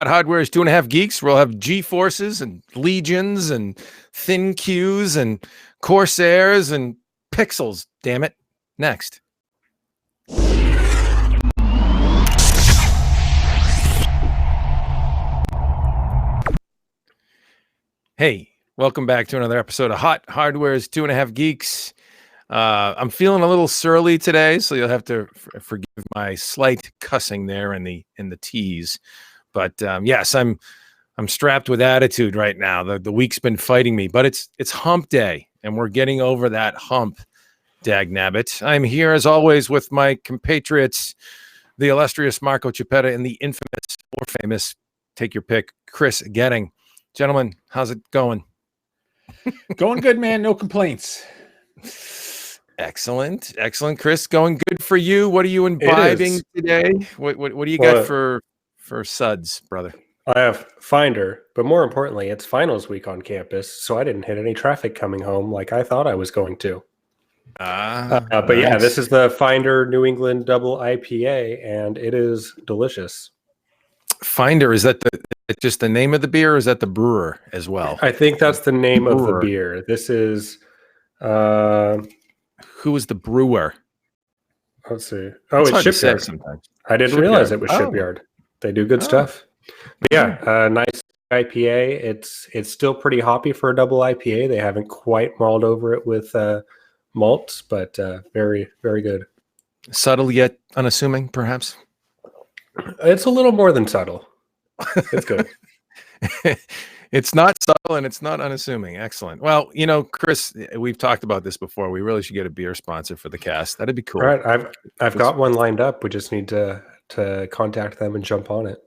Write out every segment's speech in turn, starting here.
HotHardware 2.5 Geeks. We'll have GeForces and Legions and ThinQs and Corsairs and Pixels. Damn it. Next. Hey, welcome back to another episode of HotHardware's 2.5 Geeks. I'm feeling a little surly today, so you'll have to forgive my slight cussing there in the tease. But yes, I'm strapped with attitude right now. The week's been fighting me, but it's hump day, and we're getting over that hump. Dagnabbit. I'm here as always with my compatriots, the illustrious Marco Chiappetta and the infamous or famous, take your pick, Chris Getting. Gentlemen, how's it going? Going good, man. No complaints. Excellent. Chris, going good for you. What are you imbibing today? What do you got for suds, brother? I have Finder, but more importantly, it's finals week on campus, so I didn't hit any traffic coming home like I thought I was going to. But nice. Yeah, this is the Finder New England Double IPA, and it is delicious. Finder, is that just the name of the beer, or is that the brewer as well? I think that's the name of the beer. This is who is the brewer? Let's see. Oh, it's Shipyard. Sometimes I didn't realize it was Shipyard. They do good stuff. But yeah, nice IPA. It's still pretty hoppy for a double IPA. They haven't quite mulled over it with malts, but very, very good. Subtle yet unassuming, perhaps? It's a little more than subtle. It's good. It's not subtle and it's not unassuming. Excellent. Well, Chris, we've talked about this before. We really should get a beer sponsor for the cast. That'd be cool. All right, I've got one lined up. We just need to contact them and jump on it.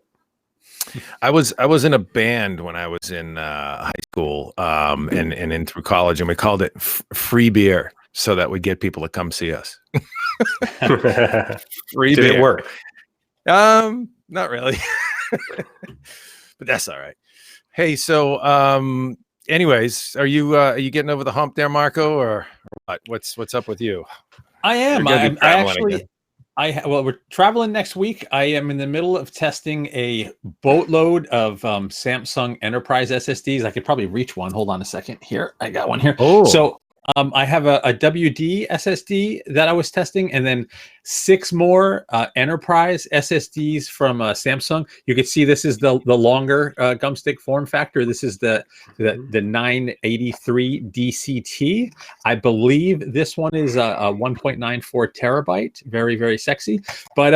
I was in a band when I was in high school and in through college, and we called it free beer so that we'd get people to come see us. Free Did beer. It work? Not really, but that's all right. Hey, so anyways, are you getting over the hump there, Marco, or what? What's up with you? I am. We're traveling next week. I am in the middle of testing a boatload of Samsung Enterprise SSDs. I could probably reach one. Hold on a second. Here, I got one here. Oh, so I have a WD SSD that I was testing, and then 6 more Enterprise SSDs from Samsung. You can see this is the longer gumstick form factor. This is the 983 DCT. I believe this one is a 1.94 terabyte. Very, very sexy. But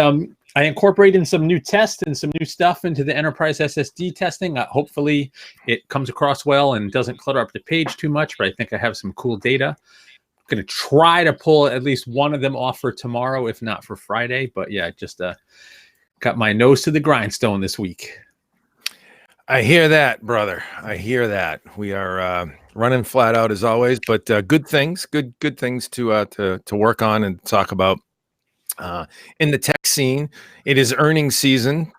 I incorporated some new tests and some new stuff into the Enterprise SSD testing. Hopefully it comes across well and doesn't clutter up the page too much, but I think I have some cool data. I'm going to try to pull at least one of them off for tomorrow, if not for Friday. But yeah, just got my nose to the grindstone this week. I hear that, brother. I hear that. We are running flat out as always, but good things to work on and talk about. In the tech scene, it is earnings season.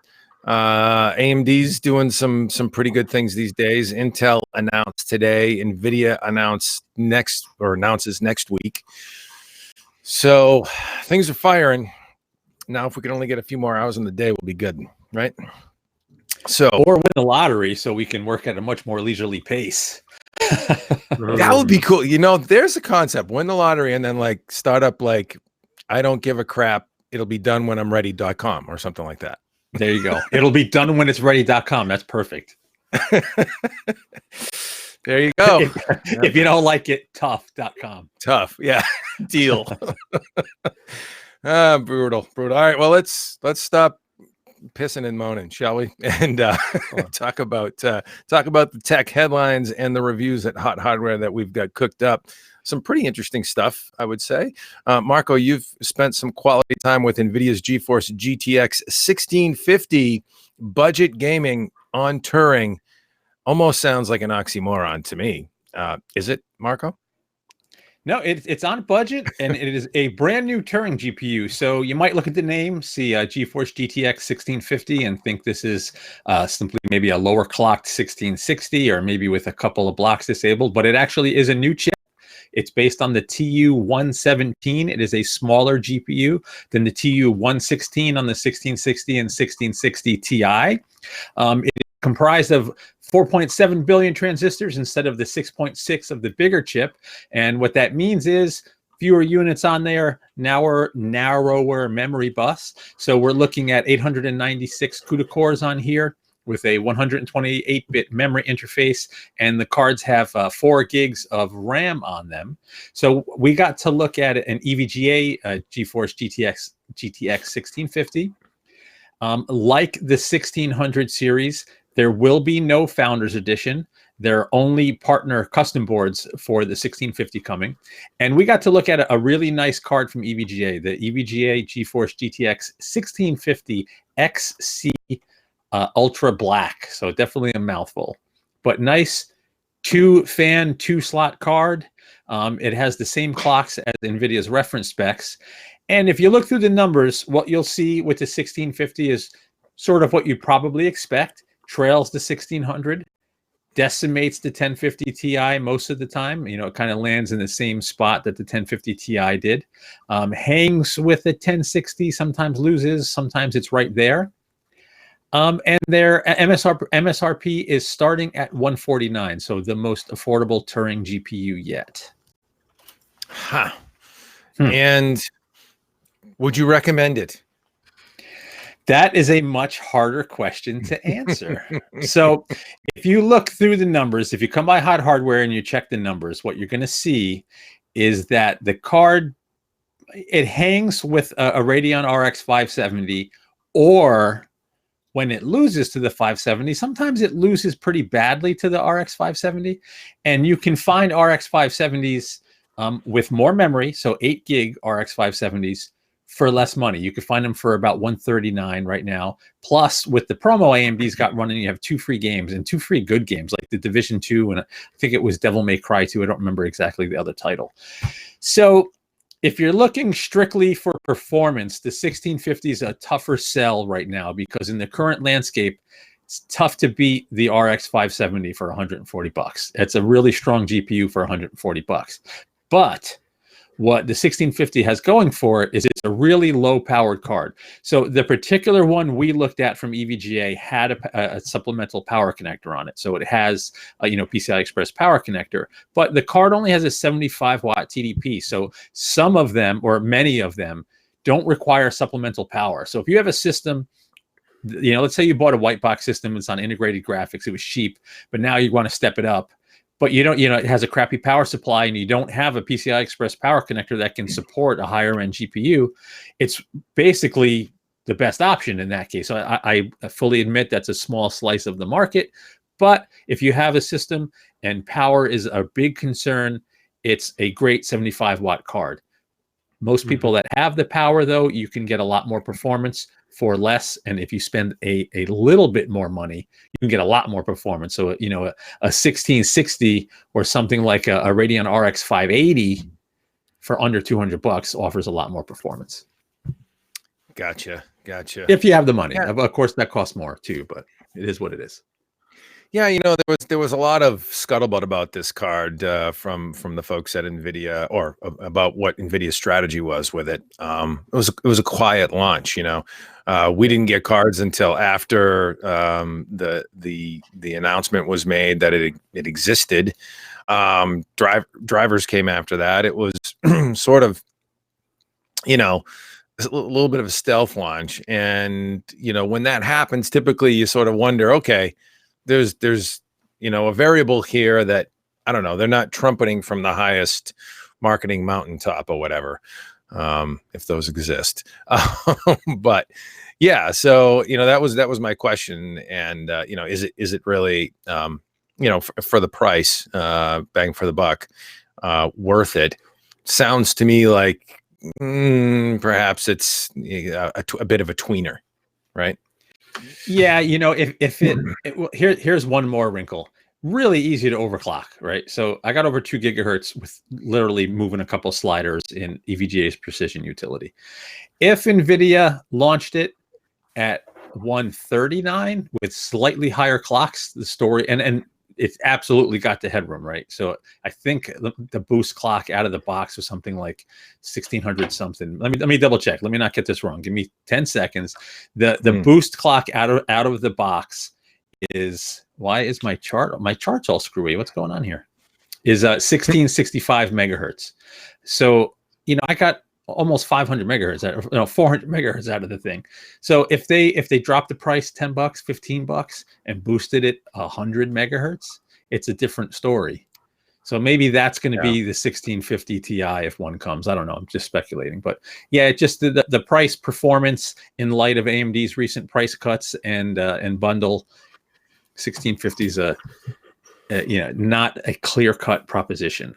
AMD's doing some pretty good things these days. Intel announced today. Nvidia announces next week. So things are firing. Now, if we can only get a few more hours in the day, we'll be good, right? So, or win the lottery, so we can work at a much more leisurely pace. That would be cool. There's a concept: win the lottery and then start up I don't give a crap. It'll be done when I'm ready.com or something like that. There you go. It'll be done when it's ready.com. That's perfect. There you go. If you don't like it, tough.com. Tough. Yeah. Deal. Brutal. All right. Well, let's stop pissing and moaning, shall we? And talk about the tech headlines and the reviews at HotHardware that we've got cooked up. Some pretty interesting stuff, I would say. Marco, you've spent some quality time with NVIDIA's GeForce GTX 1650 budget gaming on Turing. Almost sounds like an oxymoron to me. Is it, Marco? No, it's on budget, and it is a brand new Turing GPU. So you might look at the name, see GeForce GTX 1650, and think this is simply maybe a lower clocked 1660, or maybe with a couple of blocks disabled. But it actually is a new chip. It's based on the TU117. It is a smaller GPU than the TU116 on the 1660 and 1660 Ti. It is comprised of 4.7 billion transistors instead of the 6.6 of the bigger chip. And what that means is fewer units on there, narrower memory bus. So we're looking at 896 CUDA cores on here with a 128-bit memory interface, and the cards have 4 gigs of RAM on them. So we got to look at an EVGA GeForce GTX 1650. Like the 1600 series, there will be no Founders Edition. There are only partner custom boards for the 1650 coming. And we got to look at a really nice card from EVGA, the EVGA GeForce GTX 1650 XC Ultra Black. So definitely a mouthful, but nice 2-fan, 2-slot card. It has the same clocks as NVIDIA's reference specs. And if you look through the numbers, what you'll see with the 1650 is sort of what you probably expect. Trails the 1600, decimates the 1050 Ti most of the time. You know, it kind of lands in the same spot that the 1050 Ti did. Hangs with the 1060, sometimes loses, sometimes it's right there. And their MSRP is starting at $149, so the most affordable Turing GPU yet. Huh. And would you recommend it? That is a much harder question to answer. So if you look through the numbers, if you come by HotHardware and you check the numbers, what you're going to see is that the card, it hangs with a Radeon RX 570, or when it loses to the 570, sometimes it loses pretty badly to the RX 570. And you can find RX 570s with more memory, so 8 gig RX 570s, for less money. You could find them for about $139 right now. Plus, with the promo AMD's got running, you have 2 free games, and 2 free good games, like the Division 2, and I think it was Devil May Cry 2. I don't remember exactly the other title. So if you're looking strictly for performance, the 1650 is a tougher sell right now, because in the current landscape, it's tough to beat the RX 570 for $140. It's a really strong GPU for $140. But what the 1650 has going for it is it's a really low powered card. So the particular one we looked at from EVGA had a supplemental power connector on it. So it has a, PCI Express power connector, but the card only has a 75 watt TDP. So some of them, or many of them, don't require supplemental power. So if you have a system, let's say you bought a white box system, it's on integrated graphics, it was cheap, but now you want to step it up, but it has a crappy power supply, and you don't have a PCI Express power connector that can support a higher end GPU, it's basically the best option in that case. So I fully admit that's a small slice of the market, but if you have a system and power is a big concern, it's a great 75 watt card. Most people that have the power, though, you can get a lot more performance for less. And if you spend a little bit more money, you can get a lot more performance. So, a 1660 or something like a Radeon RX 580 for under $200 offers a lot more performance. Gotcha. If you have the money. Yeah. Of course, that costs more too, but it is what it is. Yeah, there was a lot of scuttlebutt about this card from the folks at Nvidia, or about what Nvidia's strategy was with it. It was a quiet launch. We didn't get cards until after the announcement was made that it existed. Drivers came after that. It was sort of, a little bit of a stealth launch, and when that happens, typically you sort of wonder, okay, there's a variable here that, I don't know, they're not trumpeting from the highest marketing mountaintop or whatever, if those exist. But yeah, so that was my question. And is it really for the price, bang for the buck, worth it? Sounds to me like perhaps it's a bit of a tweener, right? Yeah, here's one more wrinkle. Really easy to overclock, right? So I got over 2 gigahertz with literally moving a couple sliders in EVGA's precision utility. If Nvidia launched it at 139 with slightly higher clocks, the story, and it's absolutely got the headroom, right? So I think the boost clock out of the box was something like 1600 something. Let me double check. Let me not get this wrong. Give me 10 seconds. The boost clock out of the box is, why is my chart's all screwy? What's going on here? Is 1665 megahertz. So, you know, I got almost 500 megahertz, 400 megahertz out of the thing. So if they drop the price $10, $15 and boosted it 100 megahertz, it's a different story. So maybe that's going to be the 1650 Ti if one comes. I don't know. I'm just speculating, but yeah, it just the price performance in light of AMD's recent price cuts and bundle 1650 is not a clear-cut proposition.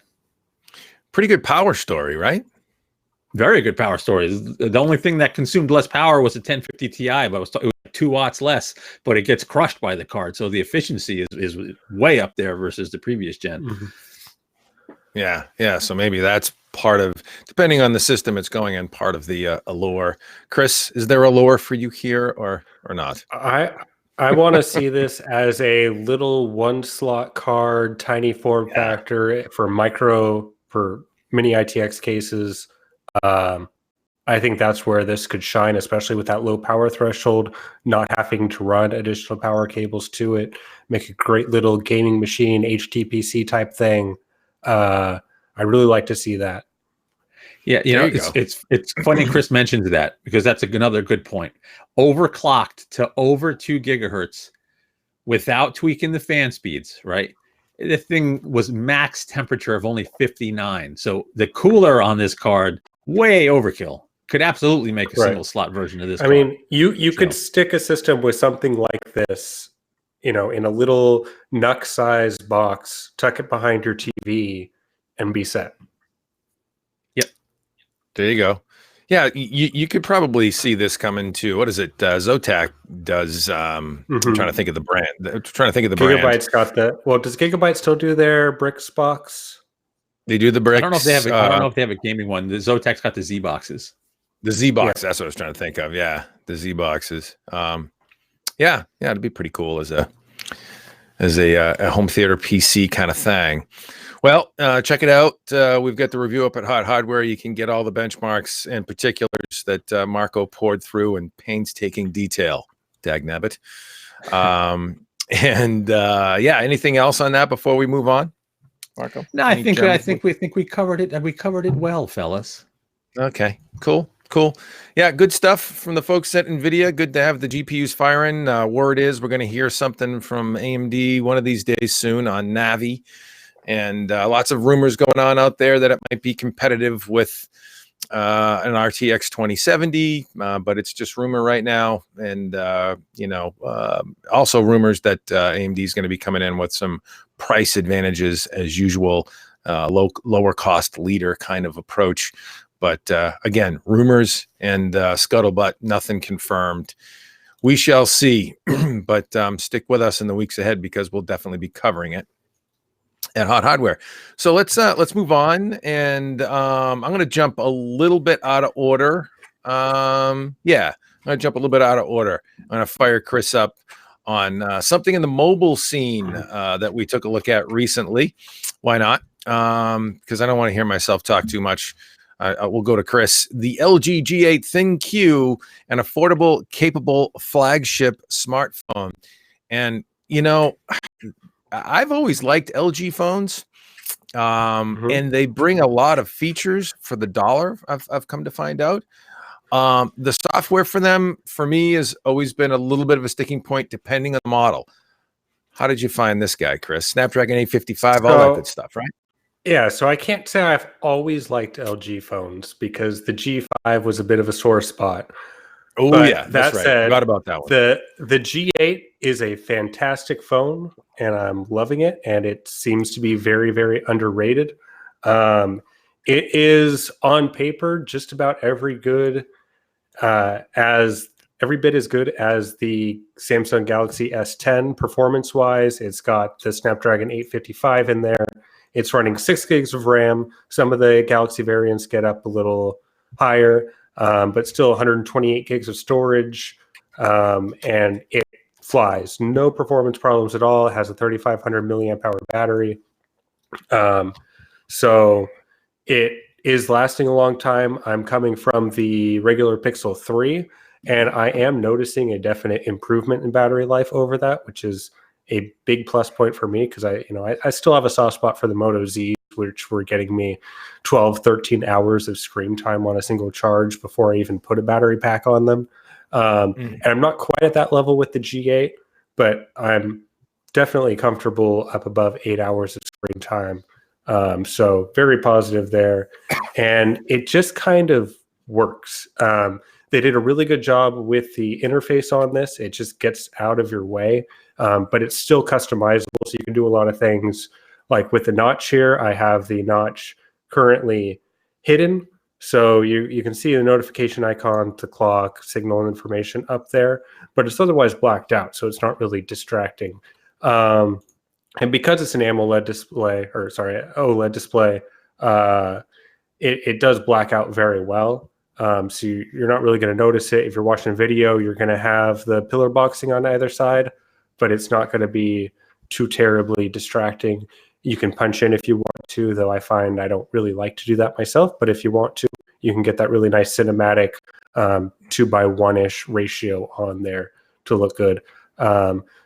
Pretty good power story, right? Very good power story. The only thing that consumed less power was a 1050 Ti, but it was 2 watts less, but it gets crushed by the card. So the efficiency is way up there versus the previous gen. Mm-hmm. Yeah. So maybe that's part of, depending on the system it's going in, part of the allure. Chris, is there allure for you here or not? I want to see this as a little 1-slot card, tiny form factor for mini ITX cases. I think that's where this could shine, especially with that low power threshold, not having to run additional power cables to it. Make a great little gaming machine, HTPC type thing. I really like to see that. Yeah, it's funny Chris mentioned that, because that's another good point. Overclocked to over 2 gigahertz without tweaking the fan speeds, right? The thing was max temperature of only 59. So the cooler on this card, way overkill. Could absolutely make a single slot version of this card. I mean, you could stick a system with something like this, in a little NUC-sized box, tuck it behind your TV, and be set. Yep. There you go. Yeah, you could probably see this coming to, what is it? Zotac does. I'm trying to think of the brand. Gigabyte's got the. Well, does Gigabyte still do their bricks box? They do the bricks. I don't know if they have. I don't know if they have a gaming one. The Zotac's got the Z boxes. The Z box. That's what I was trying to think of. Yeah, the Z boxes. Yeah, it'd be pretty cool as a home theater PC kind of thing. Well, check it out. We've got the review up at HotHardware. You can get all the benchmarks and particulars that Marco poured through in painstaking detail. Dagnabbit. Anything else on that before we move on, Marco? No, I think we covered it, and we covered it well, fellas. Okay, cool. Yeah, good stuff from the folks at Nvidia. Good to have the GPUs firing. Word is we're going to hear something from AMD one of these days soon on Navi. And lots of rumors going on out there that it might be competitive with an RTX 2070, but it's just rumor right now. And, also rumors that AMD is going to be coming in with some price advantages as usual, lower cost leader kind of approach. But again, rumors and scuttlebutt, nothing confirmed. We shall see, but stick with us in the weeks ahead because we'll definitely be covering it at HotHardware. So let's move on, and I'm going to jump a little bit out of order. I'm going to jump a little bit out of order. I'm going to fire Chris up on something in the mobile scene that we took a look at recently. Why not? Because I don't want to hear myself talk too much. We'll go to Chris. The LG G8 ThinQ, an affordable, capable flagship smartphone. And, I've always liked LG phones, and they bring a lot of features for the dollar, I've come to find out. The software for them, for me, has always been a little bit of a sticking point depending on the model. How did you find this guy, Chris? Snapdragon 855, all that good stuff, right? Yeah, so I can't say I've always liked LG phones because the G5 was a bit of a sore spot. Oh, but yeah, that's right. Said, forgot about that one. The G8 is a fantastic phone, and I'm loving it, and it seems to be very, very underrated. It is on paper just about every bit as good as the Samsung Galaxy S10 performance-wise. It's got the Snapdragon 855 in there. It's running 6 gigs of RAM. Some of the Galaxy variants get up a little higher, but still 128 gigs of storage. And it flies. No performance problems at all. It has a 3,500 milliamp hour battery. So it is lasting a long time. I'm coming from the regular Pixel 3, and I am noticing a definite improvement in battery life over that, which is a big plus point for me, because I still have a soft spot for the Moto Z, which were getting me 12, 13 hours of screen time on a single charge before I even put a battery pack on them. And I'm not quite at that level with the G8, but I'm definitely comfortable up above 8 hours of screen time. So very positive there. And it just kind of works. They did a really good job with the interface on this. It just gets out of your way, but it's still customizable. So you can do a lot of things. Like with the notch here, I have the notch currently hidden. So you can see the notification icon, the clock, signal, and information up there, but it's otherwise blacked out. So it's not really distracting. And because it's an OLED display, it does black out very well. So you're not really going to notice it. If you're watching a video, you're going to have the pillar boxing on either side, but it's not going to be too terribly distracting. You can punch in if you want to, though I find I don't really like to do that myself. But if you want to, you can get that really nice cinematic 2:1-ish ratio on there to look good.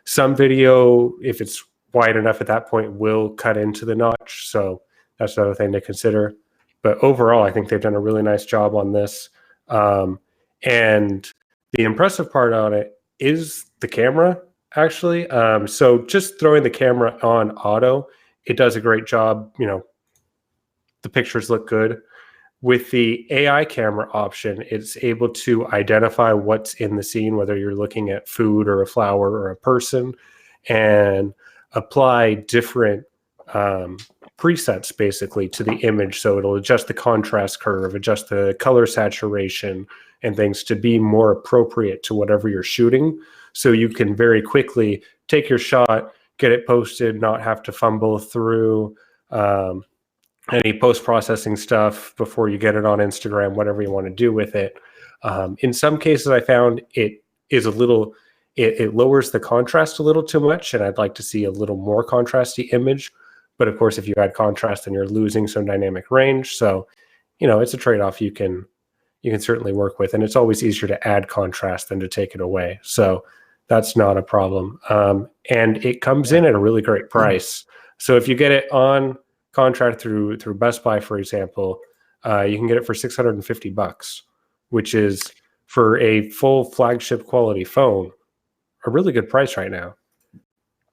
Some video, if it's wide enough at that point, will cut into the notch. So that's another thing to consider. But overall, I think they've done a really nice job on this. And the impressive part on it is the camera, actually. So just throwing the camera on auto, it does a great job. The pictures look good. With the AI camera option, it's able to identify what's in the scene, whether you're looking at food or a flower or a person, and apply different presets basically to the image. So it'll adjust the contrast curve, adjust the color saturation and things to be more appropriate to whatever you're shooting. So you can very quickly take your shot, get it posted, not have to fumble through any post-processing stuff before you get it on Instagram, whatever you want to do with it. In some cases, I found it is it lowers the contrast a little too much, and I'd like to see a little more contrasty image. But of course, if you add contrast, then you're losing some dynamic range. So, it's a trade-off you can certainly work with, and it's always easier to add contrast than to take it away. So that's not a problem. And it comes in at a really great price. So if you get it on contract through Best Buy, for example, you can get it for $650, which is, for a full flagship quality phone, a really good price right now.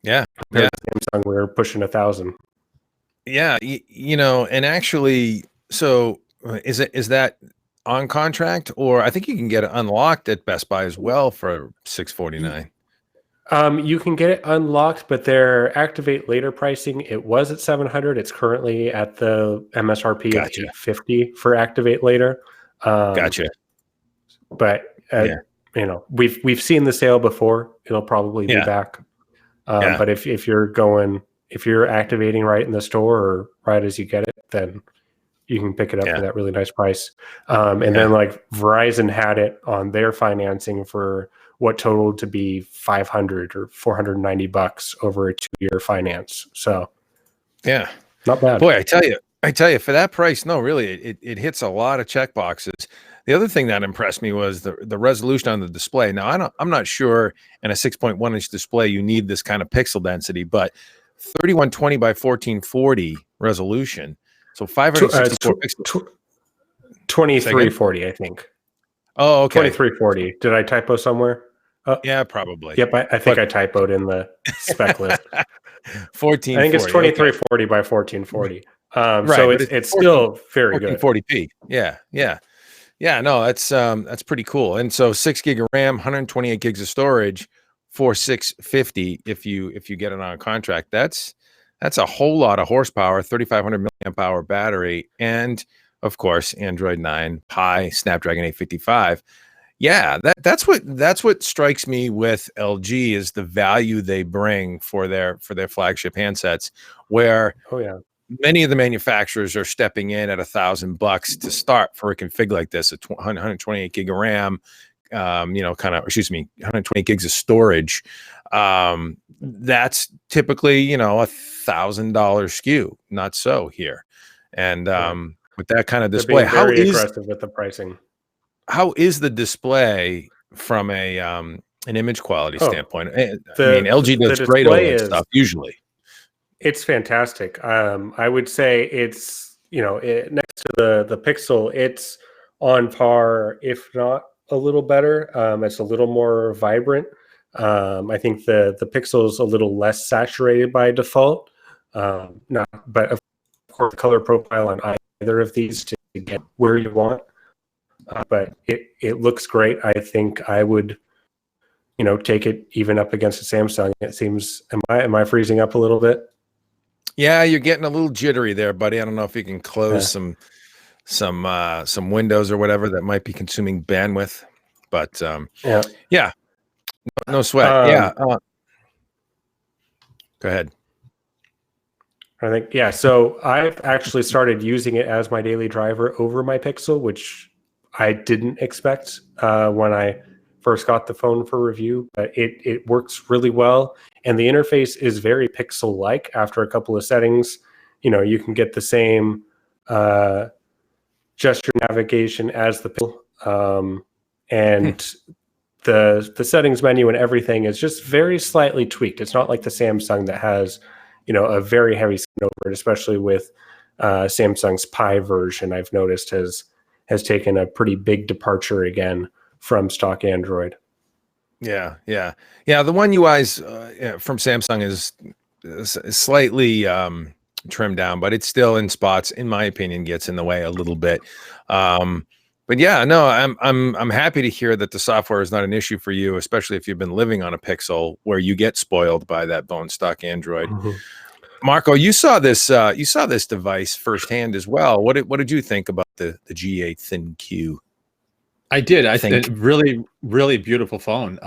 Yeah. Samsung, we're pushing 1,000. Yeah. And actually, so is that on contract, or I think you can get it unlocked at Best Buy as well for $649? You can get it unlocked, but their activate later pricing, it was at $700. It's currently at the MSRP of $850 for activate later. Gotcha. But we've seen the sale before. It'll probably be back. But if you're activating right in the store or right as you get it, then you can pick it up for that really nice price. And then like Verizon had it on their financing for what totaled to be $500 or $490 over a 2-year finance. So not bad. Boy, I tell you, for that price, no, really, it hits a lot of check boxes. The other thing that impressed me was the resolution on the display. Now, I'm not sure in a 6.1-inch display you need this kind of pixel density, but 3120 by 1440 resolution. So 564 pixels. 2340, I think. Oh, okay. 2340. Did I typo somewhere? Yeah, probably. Yep, I think I typoed in the spec list. 1440. I think it's 2340 by 1440. Right, so it's still very good. 1440p. Yeah. No, that's pretty cool. And so 6 gig of RAM, 128 gigs of storage for $650 if you get it on a contract. That's a whole lot of horsepower, 3,500 milliamp hour battery, and of course Android 9 Pie, Snapdragon 855. Yeah, that's what strikes me with LG is the value they bring for their flagship handsets, where many of the manufacturers are stepping in at $1,000 to start for a config like this, 128 gig of RAM, 120 gigs of storage. That's typically, you know, $1,000 SKU. Not so here. And with that kind of display, they're being very aggressive with the pricing. How is the display from a an image quality standpoint? I mean, LG does great OLED stuff usually. It's fantastic. I would say it's, you know, next to the Pixel, it's on par, if not a little better. It's a little more vibrant. I think the Pixel is a little less saturated by default. But of course, color profile on either of these to get where you want. But it looks great. I think I would, you know, take it even up against a Samsung. It seems. Am I freezing up a little bit? Yeah, you're getting a little jittery there, buddy. I don't know if you can close some windows or whatever that might be consuming bandwidth, but yeah, no sweat. Go ahead. I think so I've actually started using it as my daily driver over my Pixel, which I didn't expect when I first got the phone for review, but it works really well. And the interface is very Pixel-like. After a couple of settings, you know, you can get the same gesture navigation as the Pixel. And the settings menu and everything is just very slightly tweaked. It's not like the Samsung that has, you know, a very heavy skin over it, especially with Samsung's Pi version. I've noticed has taken a pretty big departure again from stock Android. Yeah. The One UI's from Samsung is slightly trimmed down, but it's still in spots, in my opinion, gets in the way a little bit. But yeah, no, I'm happy to hear that the software is not an issue for you, especially if you've been living on a Pixel where you get spoiled by that bone stock Android. Mm-hmm. Marco, you saw this device firsthand as well. What did you think about the G8 ThinQ? I did. I think really, really beautiful phone.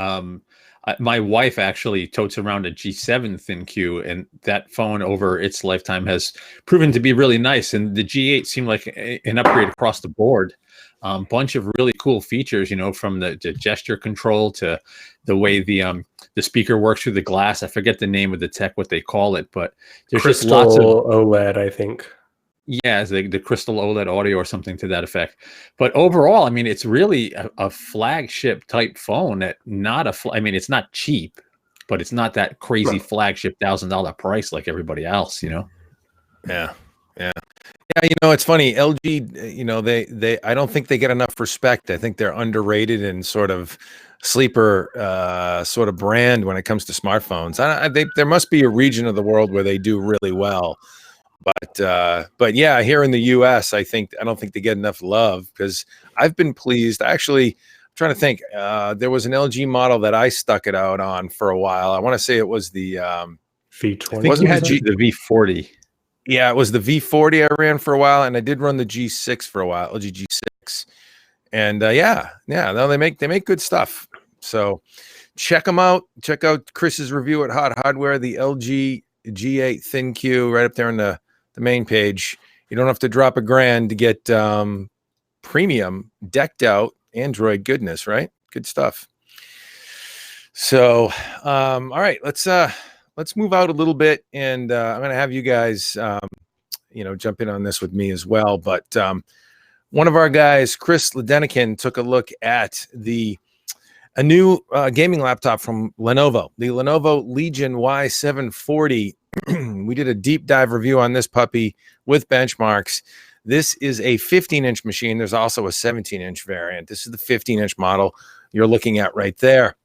My wife actually totes around a G7 ThinQ, and that phone over its lifetime has proven to be really nice. And the G8 seemed like an upgrade across the board. Bunch of really cool features, you know, from the gesture control to the way the speaker works through the glass. I forget the name of the tech, what they call it, but there's Crystal just lots of OLED, I think. Yeah, the Crystal OLED audio or something to that effect. But overall, I mean, it's really a flagship type phone. I mean, it's not cheap, but it's not that crazy flagship $1,000 price like everybody else, you know? Yeah. You know, it's funny. LG, you know, they I don't think they get enough respect. I think they're underrated and sort of sleeper sort of brand when it comes to smartphones. There must be a region of the world where they do really well. But yeah, here in the US, I don't think they get enough love because I've been pleased. Actually, I'm trying to think. There was an LG model that I stuck it out on for a while. I want to say it was the V20. I think you had the V40. Yeah, it was the V40 I ran for a while, and I did run the G6 for a while, LG G6. And no, they make good stuff. So check them out. Check out Chris's review at HotHardware, the LG G8 ThinQ, right up there on the main page. You don't have to drop $1,000 to get premium decked out Android goodness, right? Good stuff. So all right, let's move out a little bit, and I'm going to have you guys jump in on this with me as well. But one of our guys, Chris Ledenikin, took a look at a new gaming laptop from Lenovo, the Lenovo Legion Y740. We did a deep dive review on this puppy with benchmarks. This is a 15-inch machine. There's also a 17-inch variant. This is the 15-inch model you're looking at right there.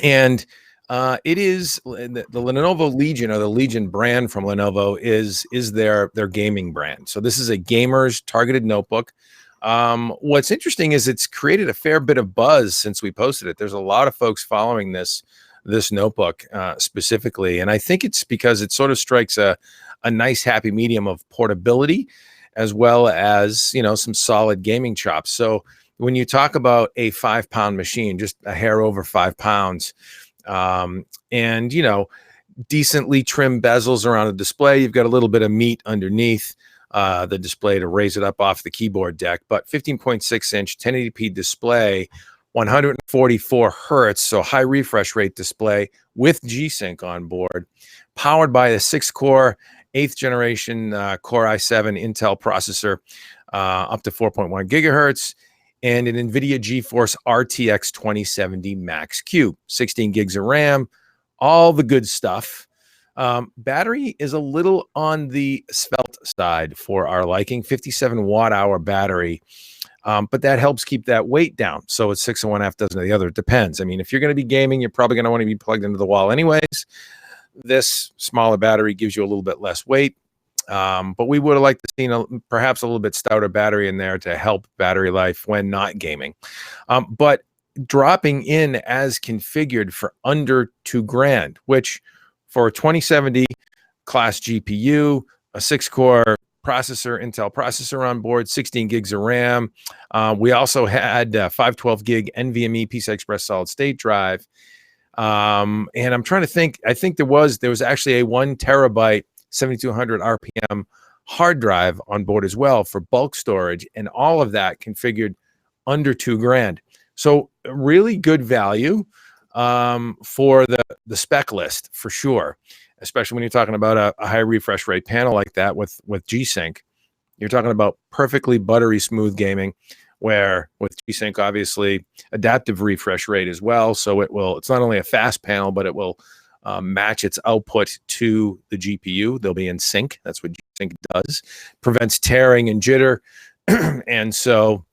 And it is the Lenovo Legion, or the Legion brand from Lenovo, is their gaming brand. So this is a gamer's targeted notebook. What's interesting is it's created a fair bit of buzz since we posted it. There's a lot of folks following this notebook specifically, and I think it's because it sort of strikes a nice happy medium of portability as well as, you know, some solid gaming chops. So when you talk about a 5-pound machine, just a hair over 5 pounds, and, you know, decently trimmed bezels around the display, you've got a little bit of meat underneath the display to raise it up off the keyboard deck, but 15.6-inch 1080p display 144 hertz, so high refresh rate display with G-Sync on board, powered by a 6-core 8th generation Core i7 Intel processor, up to 4.1 gigahertz, and an Nvidia GeForce RTX 2070 Max-Q, 16 gigs of RAM, all the good stuff. Battery is a little on the svelte side for our liking, 57 watt-hour battery. But that helps keep that weight down. So it's 6 and 1/2 dozen of the other. It depends. I mean, if you're going to be gaming, you're probably going to want to be plugged into the wall anyways. This smaller battery gives you a little bit less weight. But we would have liked to see perhaps a little bit stouter battery in there to help battery life when not gaming. But dropping in as configured for under $2,000, which for a 2070 class GPU, a 6-core processor, Intel processor on board, 16 gigs of RAM. We also had 512 gig NVMe PCI Express solid state drive. And I'm trying to think, I think there was actually a 1 terabyte 7200 RPM hard drive on board as well for bulk storage, and all of that configured under $2,000. So really good value for the spec list for sure, especially when you're talking about a high refresh rate panel like that with G-Sync. You're talking about perfectly buttery smooth gaming, where with G-Sync, obviously adaptive refresh rate as well. So it's not only a fast panel, but it will match its output to the GPU. They'll be in sync. That's what G-Sync does. Prevents tearing and jitter. And so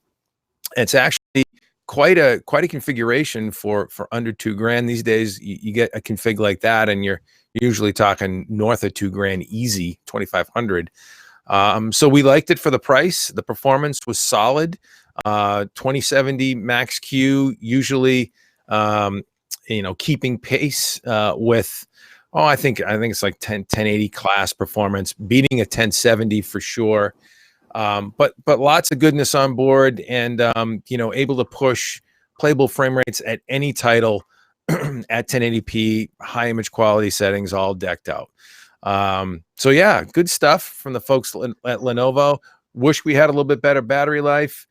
it's actually quite a configuration for under $2,000 these days. You get a config like that, and you're usually talking north of $2,000 easy, 2,500. So we liked it for the price. The performance was solid. 2070 Max-Q usually, keeping pace with, I think it's like 1080 class performance, beating a 1070 for sure. But lots of goodness on board, and able to push playable frame rates at any title at 1080p, high image quality settings, all decked out. So yeah, good stuff from the folks at Lenovo. Wish we had a little bit better battery life.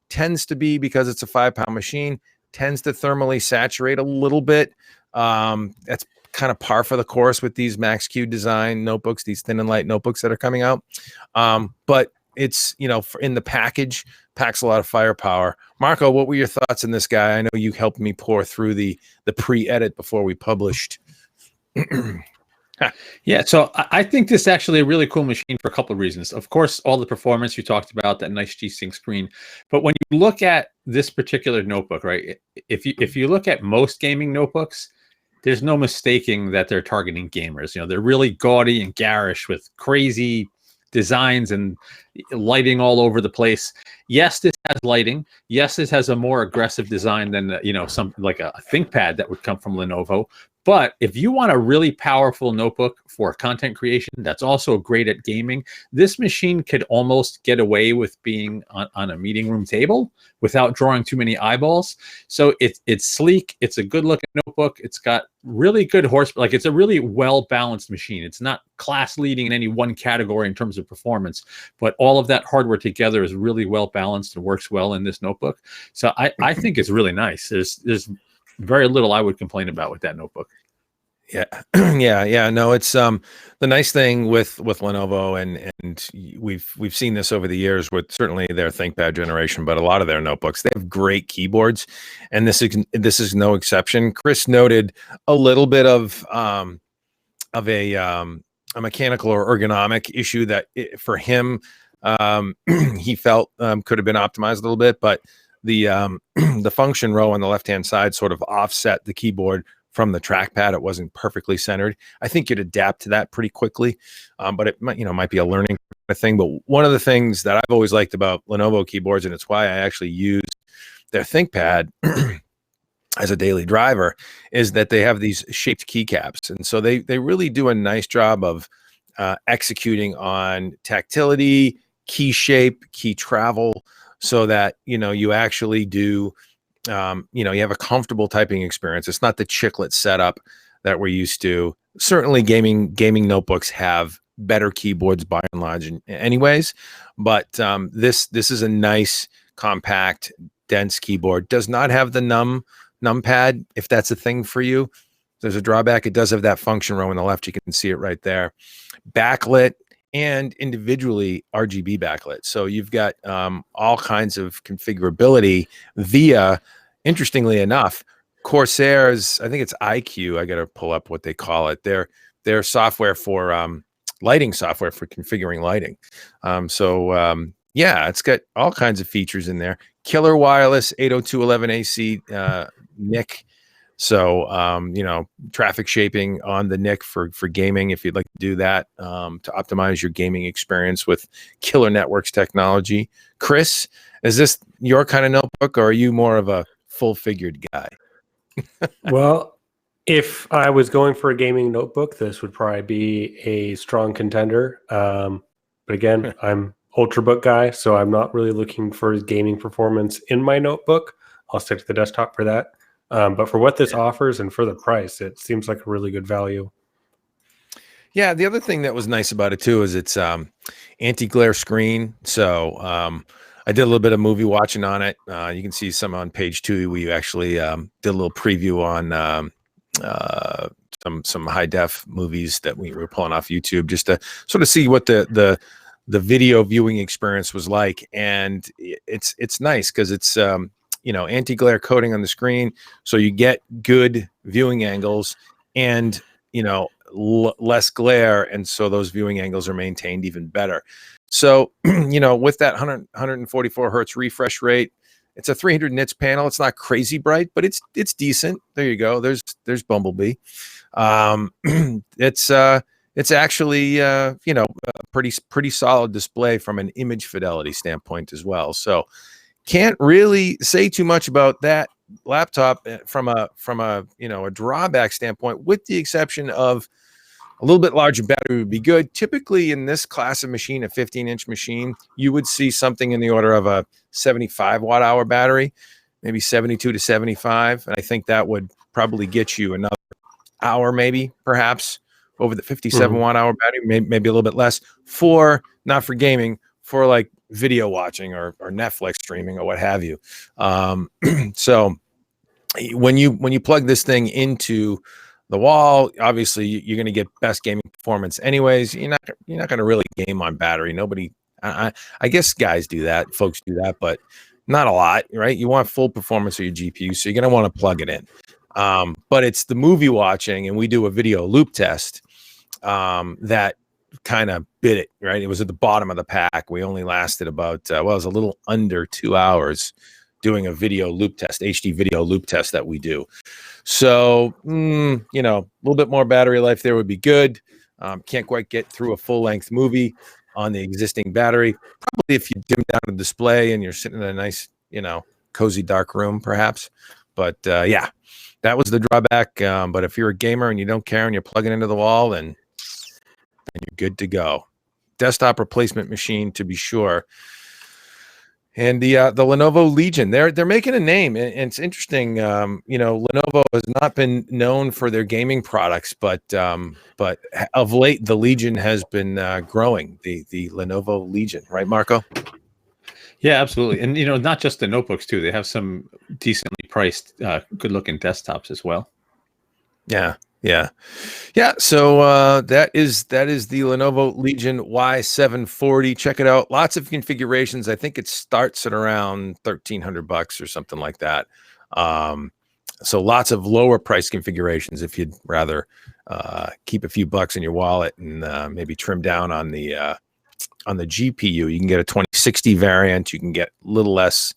Tends to be, because it's a 5-pound machine, tends to thermally saturate a little bit. That's kind of par for the course with these Max-Q design notebooks, these thin and light notebooks that are coming out. But it's, in the package, packs a lot of firepower. Marco, what were your thoughts on this guy? I know you helped me pour through the pre-edit before we published. Yeah, so I think this is actually a really cool machine for a couple of reasons. Of course, all the performance you talked about, that nice G-Sync screen. But when you look at this particular notebook, right, if you look at most gaming notebooks, there's no mistaking that they're targeting gamers. They're really gaudy and garish with crazy designs and lighting all over the place. Yes, this has lighting. Yes, this has a more aggressive design than something like a ThinkPad that would come from Lenovo. But if you want a really powerful notebook for content creation that's also great at gaming, this machine could almost get away with being on a meeting room table without drawing too many eyeballs. So it's sleek. It's a good looking notebook. It's got really good horsepower. Like, it's a really well balanced machine. It's not class leading in any one category in terms of performance, but all of that hardware together is really well balanced and works well in this notebook. So I think it's really nice. There's very little I would complain about with that notebook. Yeah. Yeah. No, it's the nice thing with Lenovo, and we've seen this over the years with certainly their ThinkPad generation, but a lot of their notebooks, they have great keyboards, and this is no exception. Chris noted a little bit of a mechanical or ergonomic issue that for him he felt could have been optimized a little bit, but the function row on the left-hand side sort of offset the keyboard from the trackpad. It wasn't perfectly centered. I think you'd adapt to that pretty quickly, but it might be a learning thing. But one of the things that I've always liked about Lenovo keyboards, and it's why I actually use their ThinkPad as a daily driver, is that they have these shaped keycaps, and so they really do a nice job of executing on tactility, key shape, key travel, so that you actually do you have a comfortable typing experience. It's not the chiclet setup that we're used to. Certainly gaming notebooks have better keyboards by and large anyways, but this is a nice, compact, dense keyboard. Does not have the numpad, if that's a thing for you. There's a drawback. It does have that function row on the left. You can see it right there. Backlit and individually RGB backlit. So you've got all kinds of configurability via, interestingly enough, Corsair's, I think it's IQ. I got to pull up what they call it. Their software for lighting software for configuring lighting. Yeah, it's got all kinds of features in there. Killer wireless 802.11ac NIC. So, traffic shaping on the NIC for gaming, if you'd like to do that, to optimize your gaming experience with killer networks technology. Chris, is this your kind of notebook, or are you more of a full-figured guy? Well, if I was going for a gaming notebook, this would probably be a strong contender. But again, I'm Ultrabook guy, so I'm not really looking for gaming performance in my notebook. I'll stick to the desktop for that. But for what this offers and for the price, it seems like a really good value. Yeah, the other thing that was nice about it too is it's anti-glare screen. So I did a little bit of movie watching on it. You can see some on page 2. We actually did a little preview on some high def movies that we were pulling off YouTube, just to sort of see what the video viewing experience was like. And it's nice because it's anti-glare coating on the screen, so you get good viewing angles and less glare, and so those viewing angles are maintained even better. So with that 144 hertz refresh rate, it's a 300 nits panel. It's not crazy bright, but it's decent. There you go. There's Bumblebee. It's actually a pretty solid display from an image fidelity standpoint as well. So can't really say too much about that laptop from a drawback standpoint, with the exception of a little bit larger battery would be good. Typically in this class of machine, a 15-inch machine, you would see something in the order of a 75 watt hour battery, maybe 72 to 75. And I think that would probably get you another hour, maybe perhaps over the 57 watt hour battery, maybe a little bit less, not for gaming, for like video watching or Netflix streaming or what have you. So when you plug this thing into the wall, obviously you're going to get best gaming performance anyways. You're not going to really game on battery. Nobody, I guess guys do that, folks do that, but not a lot, right? You want full performance of your GPU, so you're going to want to plug it in. But it's the movie watching, and we do a video loop test that kind of bit it, right? It was at the bottom of the pack. We only lasted about, it was a little under 2 hours doing a video loop test, HD video loop test that we do. So, a little bit more battery life there would be good. Can't quite get through a full length movie on the existing battery. Probably if you dim down the display and you're sitting in a nice, cozy dark room, perhaps. But yeah, that was the drawback. But if you're a gamer and you don't care and you're plugging into the wall, then you're good to go. Desktop replacement machine, to be sure. And the Lenovo Legion, they're making a name, and it's interesting. Lenovo has not been known for their gaming products, but of late the Legion has been growing. The Lenovo Legion, right, Marco? Yeah, absolutely. And not just the notebooks too. They have some decently priced, good-looking desktops as well. Yeah. So that is the Lenovo Legion Y740. Check it out. Lots of configurations. I think it starts at around $1,300 or something like that. So lots of lower price configurations if you'd rather keep a few bucks in your wallet and maybe trim down on the GPU. You can get a 2060 variant. You can get a little less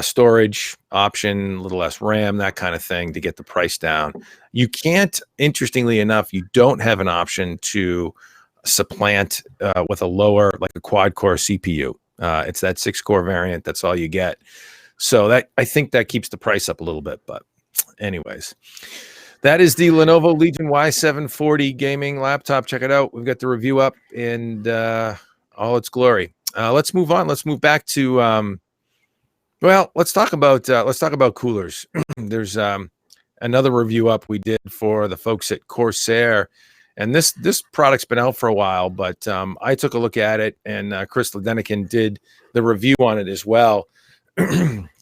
storage option, a little less RAM, that kind of thing, to get the price down. You can't, interestingly enough, you don't have an option to supplant with a lower, like a quad core CPU. It's that 6-core variant. That's all you get. So that, I think that keeps the price up a little bit. But anyways, that is the Lenovo Legion Y740 gaming laptop. Check it out. We've got the review up in all its glory. Let's move on. Let's move back to let's talk about coolers. There's another review up we did for the folks at Corsair, and this product's been out for a while, but I took a look at it, and Chris Ledenikin did the review on it as well.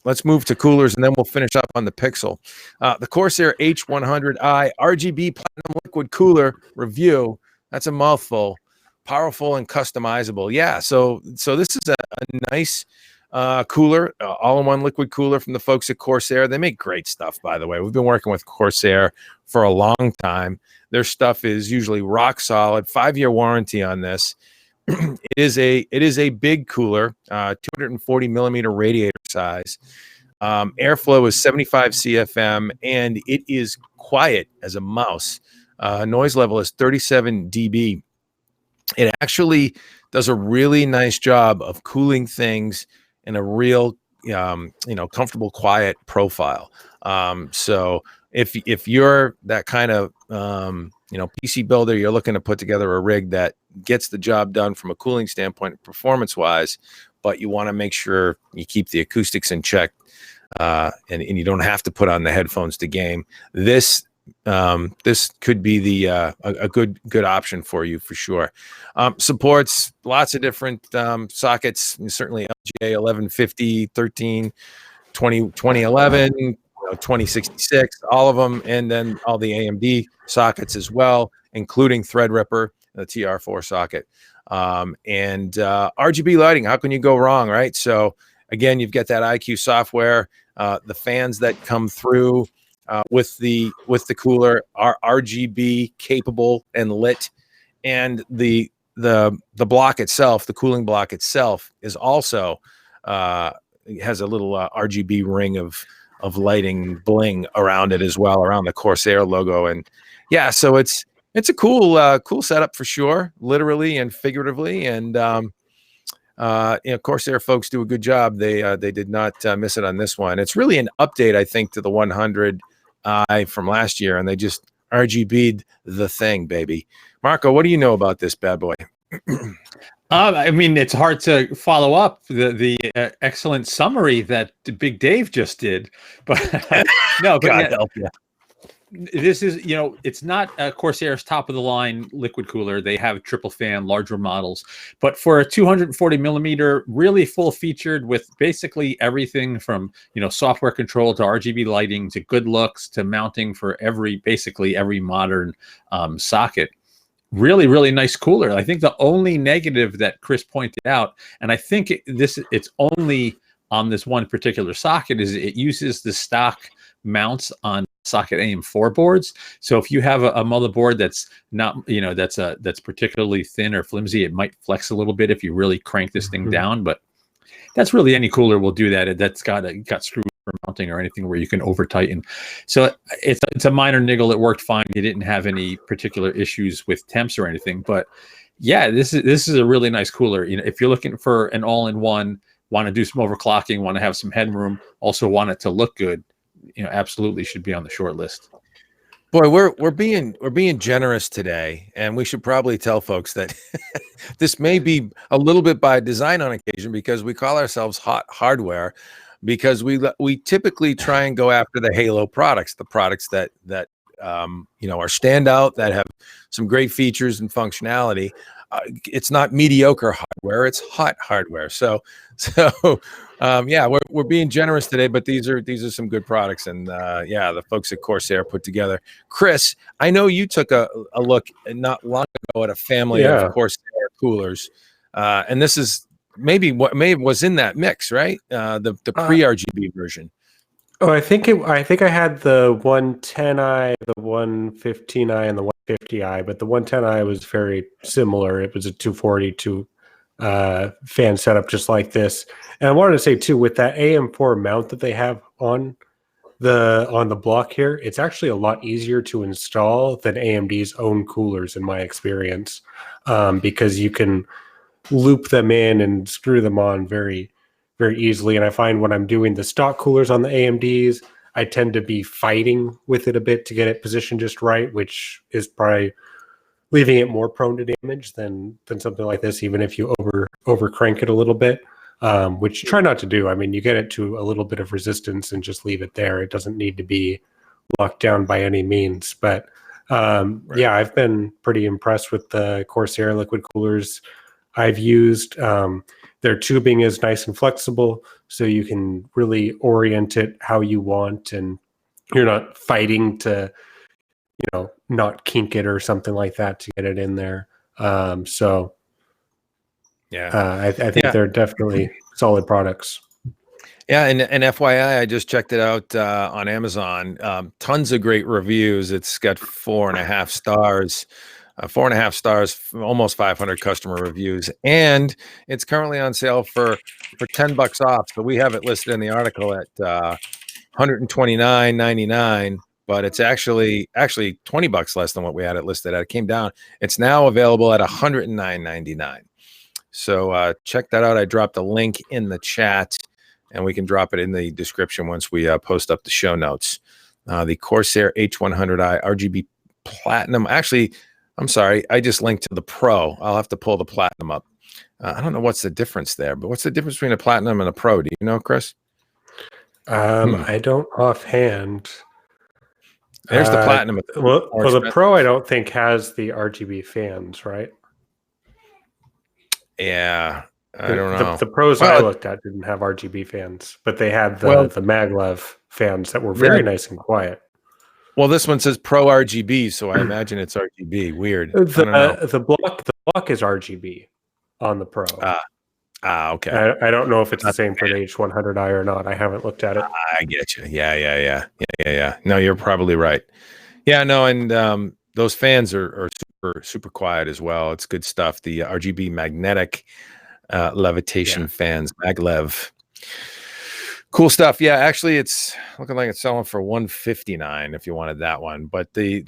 let's move to coolers, and then we'll finish up on the Pixel. The Corsair H100i RGB Platinum Liquid Cooler review. That's a mouthful. Powerful and customizable. Yeah, so this is a nice cooler, all-in-one liquid cooler from the folks at Corsair. They make great stuff, by the way. We've been working with Corsair for a long time. Their stuff is usually rock solid. 5-year warranty on this. It is a big cooler, 240 millimeter radiator size. Airflow is 75 CFM, and it is quiet as a mouse. Noise level is 37 dB. It actually does a really nice job of cooling things in a real, comfortable, quiet profile. So if you're that kind of, PC builder, you're looking to put together a rig that gets the job done from a cooling standpoint, performance-wise, but you want to make sure you keep the acoustics in check, and you don't have to put on the headphones to game. This could be a good option for you for sure. Supports lots of different sockets, certainly LGA 1150, 13, 2011, 2066, all of them, and then all the AMD sockets as well, including Threadripper, the TR4 socket, and RGB lighting. How can you go wrong, right? So again, you've got that IQ software, the fans that come through with the cooler are RGB capable and lit, and the block itself, the cooling block itself, is also has a little RGB ring of lighting bling around it as well, around the Corsair logo. And yeah, so it's a cool setup for sure, literally and figuratively. And Corsair folks do a good job. They did not miss it on this one. It's really an update, I think, to the 100i from last year, and they just RGB'd the thing, baby. Marco, what do you know about this bad boy? I mean, it's hard to follow up the excellent summary that Big Dave just did, but no, but God help you. This is, it's not Corsair's top of the line liquid cooler. They have triple fan, larger models, but for a 240 millimeter, really full featured with basically everything from, software control to RGB lighting to good looks to mounting for basically every modern socket. Really, really nice cooler. I think the only negative that Chris pointed out, and I think it's only on this one particular socket, is it uses the stock mounts on socket AM4 boards. So if you have a motherboard that's not, that's particularly thin or flimsy, it might flex a little bit if you really crank this thing down. But that's really any cooler will do that. That's got screws for mounting or anything where you can over tighten. So it's a minor niggle. It worked fine. You didn't have any particular issues with temps or anything. But yeah, this is a really nice cooler. If you're looking for an all-in-one, want to do some overclocking, want to have some headroom, also want it to look good, absolutely should be on the short list. Boy, we're being generous today, and we should probably tell folks that this may be a little bit by design on occasion, because we call ourselves Hot Hardware, because we typically try and go after the halo products, the products that are standout, that have some great features and functionality. It's not mediocre hardware; it's hot hardware. So yeah, we're being generous today, but these are some good products, and the folks at Corsair put together. Chris, I know you took a look not long ago at a family of Corsair coolers, and this is maybe what was in that mix, right? The pre-RGB version. Oh, I think I had the 110i, the 115i, and the 150i, but the 110i was very similar. It was a 242 fan setup, just like this. And I wanted to say too, with that AM4 mount that they have on the block here, it's actually a lot easier to install than AMD's own coolers, in my experience, because you can loop them in and screw them on very, very easily. And I find when I'm doing the stock coolers on the AMDs, I tend to be fighting with it a bit to get it positioned just right, which is probably leaving it more prone to damage than something like this, even if you over crank it a little bit, which try not to do. I mean, you get it to a little bit of resistance and just leave it there. It doesn't need to be locked down by any means. But yeah, I've been pretty impressed with the Corsair liquid coolers I've used. Their tubing is nice and flexible, so you can really orient it how you want, and you're not fighting to, not kink it or something like that to get it in there. So I think they're definitely solid products. Yeah, and FYI, I just checked it out on Amazon. Tons of great reviews. It's got 4.5 stars. 4.5 stars, almost 500 customer reviews, and it's currently on sale for $10 off. So we have it listed in the article at $129.99, but it's actually $20 less than what we had it listed at. It came down. It's now available at $109.99. So check that out. I dropped a link in the chat, and we can drop it in the description once we post up the show notes. The Corsair H100i RGB Platinum. Actually, I'm sorry, I just linked to the Pro. I'll have to pull the Platinum up. I don't know what's the difference there, but what's the difference between a Platinum and a Pro? Do you know, Chris? I don't offhand. There's the Platinum. Well, the Pro I don't think has the RGB fans, right? Yeah, I don't know. The Pros I looked at didn't have RGB fans, but they had the maglev fans that were very nice and quiet. Well, this one says Pro RGB, so I imagine it's RGB. Weird. The block is RGB on the Pro. Okay. I don't know if it's the same for the H100i or not. I haven't looked at it. I get you. Yeah. No, you're probably right. Yeah, no, and those fans are super quiet as well. It's good stuff. The RGB magnetic levitation fans, maglev. Cool stuff. Yeah, actually, it's looking like it's selling for $159 if you wanted that one. But the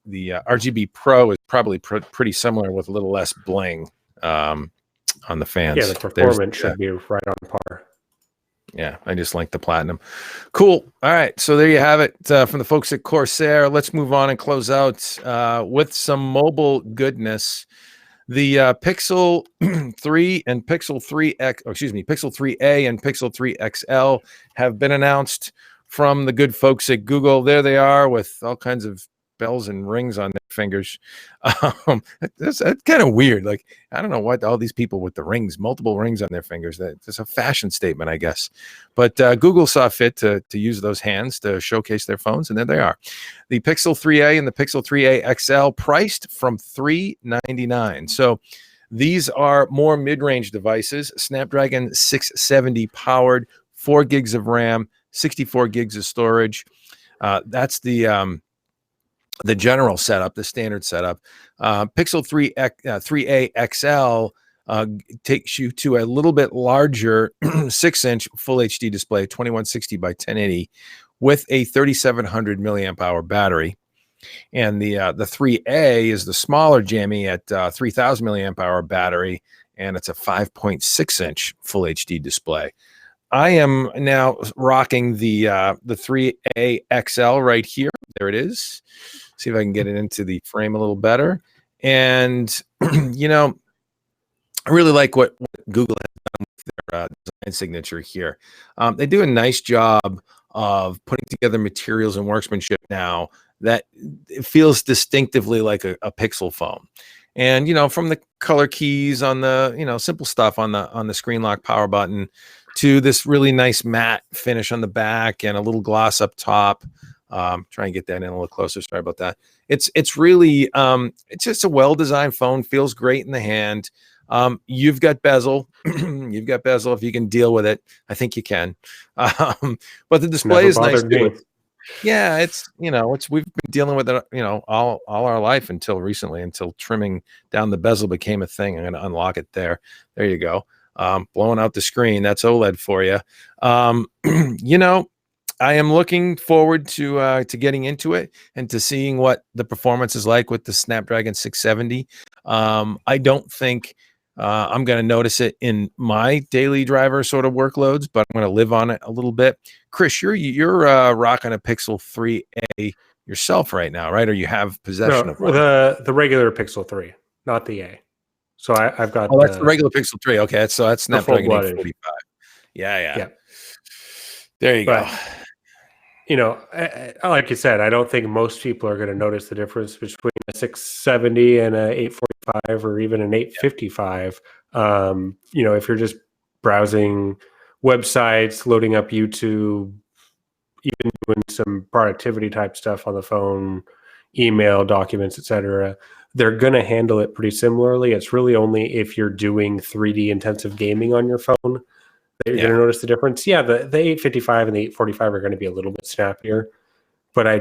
RGB Pro is probably pretty similar with a little less bling on the fans. Yeah, the performance should be right on par. Yeah, I just linked the Platinum. Cool. All right, so there you have it from the folks at Corsair. Let's move on and close out with some mobile goodness. The Pixel 3 and Pixel 3X, Pixel 3a and Pixel 3 XL have been announced from the good folks at Google. There they are with all kinds of bells and rings on their fingers. That's kind of weird. Like, I don't know what all these people with the rings, multiple rings on their fingers. That's a fashion statement, I guess. But Google saw fit to use those hands to showcase their phones, and there they are. The Pixel 3a and the Pixel 3a XL priced from $399. So these are more mid-range devices, Snapdragon 670 powered, 4 gigs of RAM, 64 gigs of storage. That's the general setup, the standard setup. Pixel 3a XL takes you to a little bit larger 6-inch full HD display, 2160 by 1080, with a 3700 milliamp hour battery. And the 3A is the smaller jammy at 3000 milliamp hour battery, and it's a 5.6-inch full HD display. I am now rocking the 3A XL right here. There it is. See if I can get it into the frame a little better. And, I really like what Google has done with their design signature here. They do a nice job of putting together materials and workmanship now that it feels distinctively like a Pixel phone. And, from the color keys on the, simple stuff on the screen lock power button to this really nice matte finish on the back and a little gloss up top. Try and get that in a little closer. Sorry about that. It's really it's just a well-designed phone. Feels great in the hand. You've got bezel. You've got bezel. If you can deal with it, I think you can. But the display is nice too. Yeah, it's we've been dealing with it, all our life until recently, until trimming down the bezel became a thing. I'm going to unlock it there. There you go. Blowing out the screen. That's OLED for you. I am looking forward to getting into it and to seeing what the performance is like with the Snapdragon 670. I don't think I'm going to notice it in my daily driver sort of workloads, but I'm going to live on it a little bit. Chris, you're rocking a Pixel 3a yourself right now, right? Or you have possession of one? The regular Pixel 3, not the A. So I've got. Oh, that's the regular Pixel 3. Okay, that's Snapdragon 845. Yeah. There you go. Like you said, I don't think most people are going to notice the difference between a 670 and a 845 or even an 855. If you're just browsing websites, loading up YouTube, even doing some productivity type stuff on the phone, email, documents, etc. They're going to handle it pretty similarly. It's really only if you're doing 3D intensive gaming on your phone that you're going to notice the difference. Yeah, the 855 and the 845 are going to be a little bit snappier, but I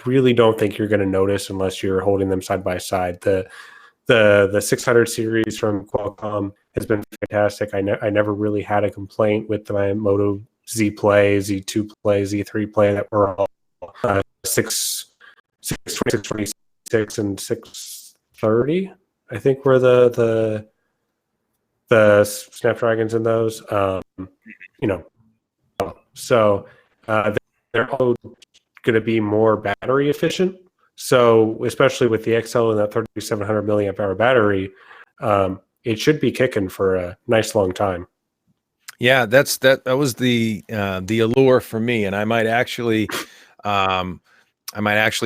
really don't think you're going to notice unless you're holding them side by side. The 600 series from Qualcomm has been fantastic. I never really had a complaint with my Moto Z Play, Z2 Play, Z3 Play that were all 626 and 630. I think were the Snapdragons in those. So they're all going to be more battery efficient. So especially with the XL and that 3700 milliamp hour battery, it should be kicking for a nice long time. Yeah, that was the allure for me, and I might actually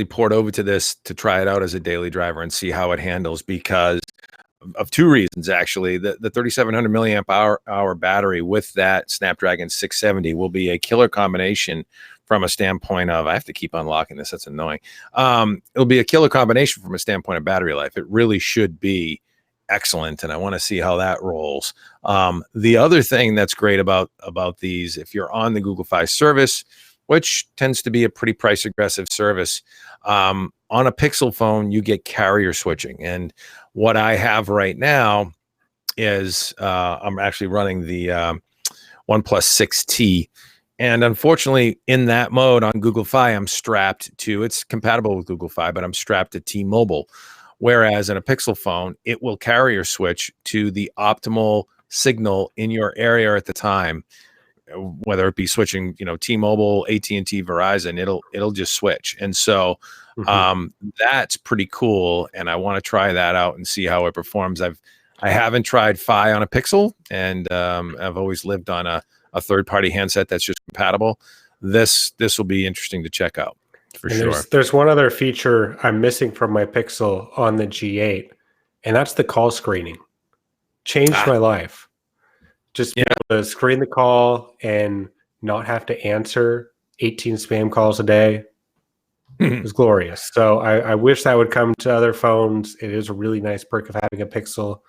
port over to this to try it out as a daily driver and see how it handles, because of two reasons. Actually, the 3700 milliamp hour battery with that Snapdragon 670 will be a killer combination from a standpoint of, I have to keep unlocking this, that's annoying. It'll be a killer combination from a standpoint of battery life. It really should be excellent, and I want to see how that rolls. The other thing that's great about these, if you're on the Google Fi service, which tends to be a pretty price aggressive service, on a Pixel phone, you get carrier switching. And what I have right now is I'm actually running the OnePlus 6T. And unfortunately, in that mode on Google Fi, I'm strapped to, it's compatible with Google Fi, but I'm strapped to T-Mobile. Whereas in a Pixel phone, it will carrier switch to the optimal signal in your area at the time, whether it be switching, T-Mobile, AT&T, Verizon, it'll just switch. And so that's pretty cool. And I want to try that out and see how it performs. I haven't tried Fi on a Pixel, and I've always lived on a third-party handset that's just compatible. This will be interesting to check out for sure. There's one other feature I'm missing from my Pixel on the G8, and that's the call screening. Changed my life. Just be able to screen the call and not have to answer 18 spam calls a day. It was glorious. So I wish that would come to other phones. It is a really nice perk of having a Pixel.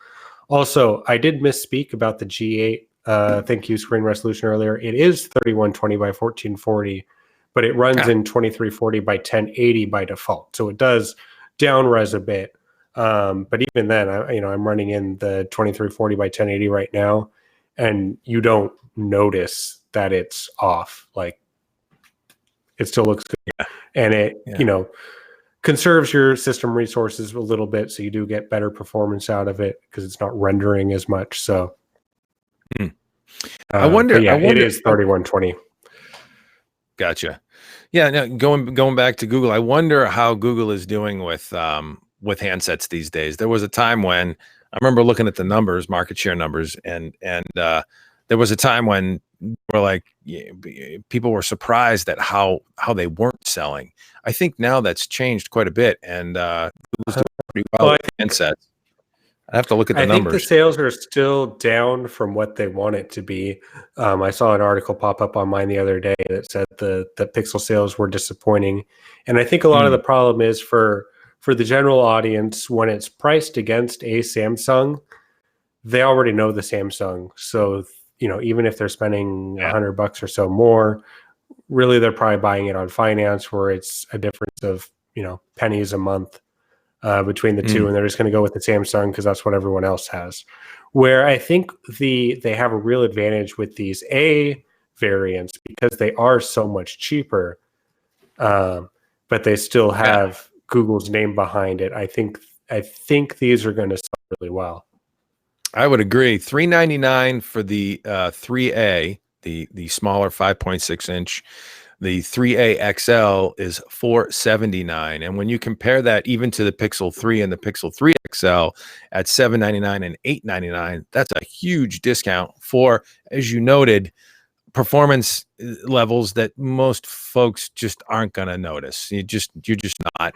Also, I did misspeak about the G8 ThinQ screen resolution earlier. It is 3120 by 1440, but it runs in 2340 by 1080 by default. So it does down res a bit. But even then, I'm running in the 2340 by 1080 right now, and you don't notice that it's off. Like, it still looks good, and it conserves your system resources a little bit, so you do get better performance out of it because it's not rendering as much. So I wonder. It is 3120. Gotcha. Yeah. Now going back to Google, I wonder how Google is doing with handsets these days. There was a time when I remember looking at the numbers, market share numbers, and there was a time when people were surprised at how they weren't selling. I think now that's changed quite a bit, and Google's doing pretty well with handsets. I have to look at the numbers. I think the sales are still down from what they want it to be. I saw an article pop up on mine the other day that said the Pixel sales were disappointing, and I think a lot of the problem is for the general audience, when it's priced against a Samsung, they already know the Samsung. So even if they're spending $100 or so more, really they're probably buying it on finance, where it's a difference of pennies a month between the two, and they're just going to go with the Samsung because that's what everyone else has. Where I think they have a real advantage with these A variants because they are so much cheaper, but they still have Google's name behind it. I think these are going to sell really well. I would agree. $399 for the 3A, the smaller 5.6 inch. The 3A XL is $479, and when you compare that even to the Pixel 3 and the Pixel 3 XL at $799 and $899, that's a huge discount for, as you noted, performance levels that most folks just aren't going to notice. You're just not.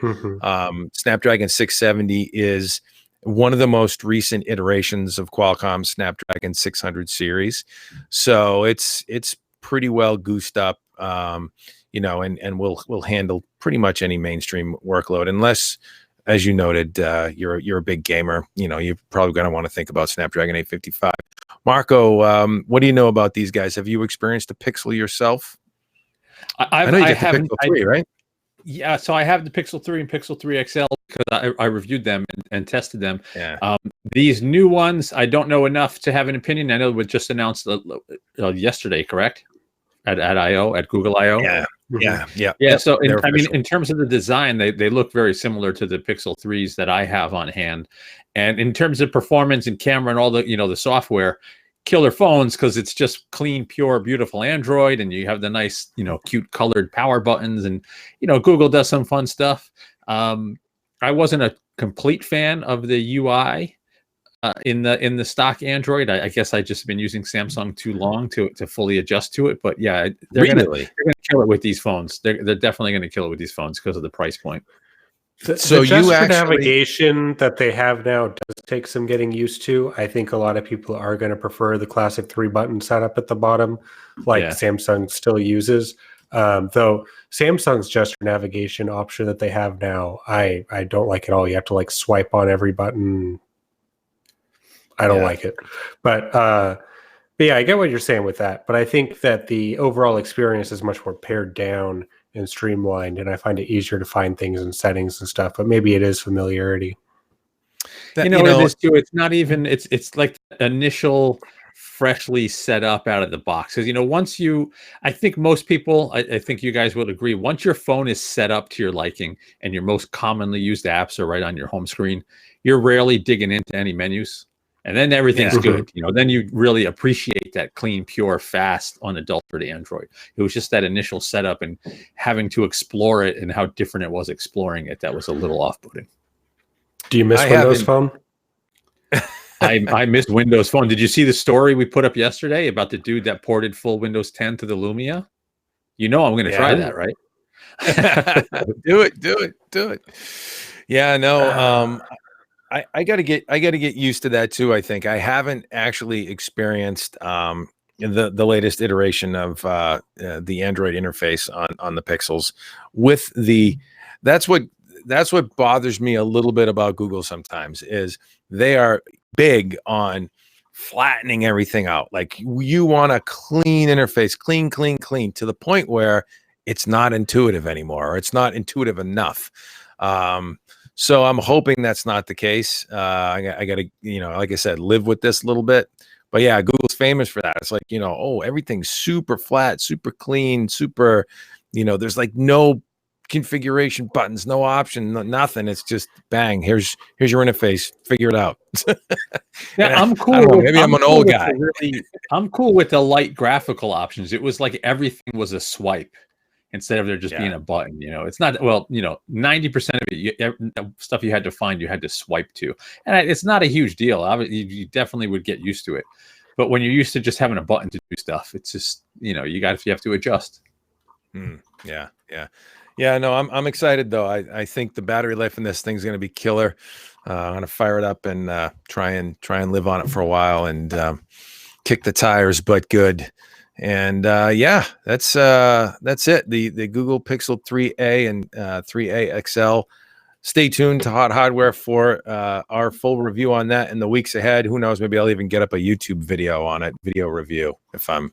Snapdragon 670 is one of the most recent iterations of Qualcomm Snapdragon 600 series. So it's pretty well goosed up, you know, and will handle pretty much any mainstream workload, unless, as you noted, you're a big gamer. You know, you're probably going to want to think about Snapdragon 855. Marco, what do you know about these guys? Have you experienced a Pixel yourself? I know you get the Pixel 3, right? Yeah, so I have the Pixel 3 and Pixel 3 XL because I reviewed them and tested them. Yeah. These new ones, I don't know enough to have an opinion. I know it was just announced yesterday, correct? At Google I/O. Yeah. So in terms of the design, they look very similar to the Pixel 3s that I have on hand, and in terms of performance and camera and all the the software, killer phones because it's just clean, pure, beautiful Android, and you have the nice cute colored power buttons, and Google does some fun stuff. I wasn't a complete fan of the UI. In the stock Android, I guess I just been using Samsung too long to fully adjust to it. But yeah, they're gonna kill it with these phones. They're definitely gonna kill it with these phones because of the price point. So the gesture navigation that they have now does take some getting used to. I think a lot of people are going to prefer the classic 3-button setup at the bottom, like Samsung still uses. Though Samsung's gesture navigation option that they have now, I don't like at all. You have to like swipe on every button. I don't like it. But yeah, I get what you're saying with that. But I think that the overall experience is much more pared down and streamlined, and I find it easier to find things in settings and stuff. But maybe it is familiarity. It is too. It's not even. It's like initial, freshly set up out of the box. Because I think most people, I think you guys would agree. Once your phone is set up to your liking, and your most commonly used apps are right on your home screen, you're rarely digging into any menus. And then everything's good. Then you really appreciate that clean, pure, fast, unadulterated Android. It was just that initial setup and having to explore it and how different it was exploring it that was a little off-putting. Do you miss Windows Phone? I missed Windows Phone. Did you see the story we put up yesterday about the dude that ported full Windows 10 to the Lumia? I'm going to try that, right? Do it. Yeah, no. I gotta get used to that too. I think I haven't actually experienced the latest iteration of the Android interface on the Pixels. That's what bothers me a little bit about Google sometimes is they are big on flattening everything out. Like you want a clean interface, clean to the point where it's not intuitive anymore, or it's not intuitive enough. So I'm hoping that's not the case. I got to, like I said, live with this a little bit. But yeah, Google's famous for that. It's like, everything's super flat, super clean, super, there's like no configuration buttons, no option, nothing. It's just bang. Here's your interface. Figure it out. Yeah, I'm cool. Maybe I'm an old guy. I'm cool with the light graphical options. It was like everything was a swipe. Instead of there just being a button, it's not 90% of it stuff you had to find, you had to swipe to, and it's not a huge deal. You definitely would get used to it, but when you're used to just having a button to do stuff, it's just you have to adjust. Yeah. No, I'm excited though. I think the battery life in this thing's going to be killer. I'm going to fire it up and try and live on it for a while and kick the tires, but good. And that's it. The Google Pixel 3a and 3a XL. Stay tuned to Hot Hardware for our full review on that in the weeks ahead. Who knows? Maybe I'll even get up a YouTube video on it, video review, if I'm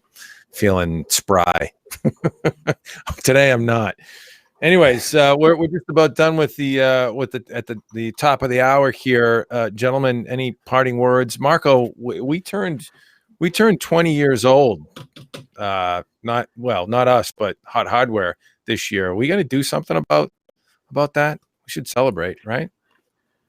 feeling spry. Today I'm not. Anyways, we're just about done with the top of the hour here, gentlemen. Any parting words? Marco, we turned 20 years old. Not us, but Hot Hardware this year. Are we going to do something about that? We should celebrate, right?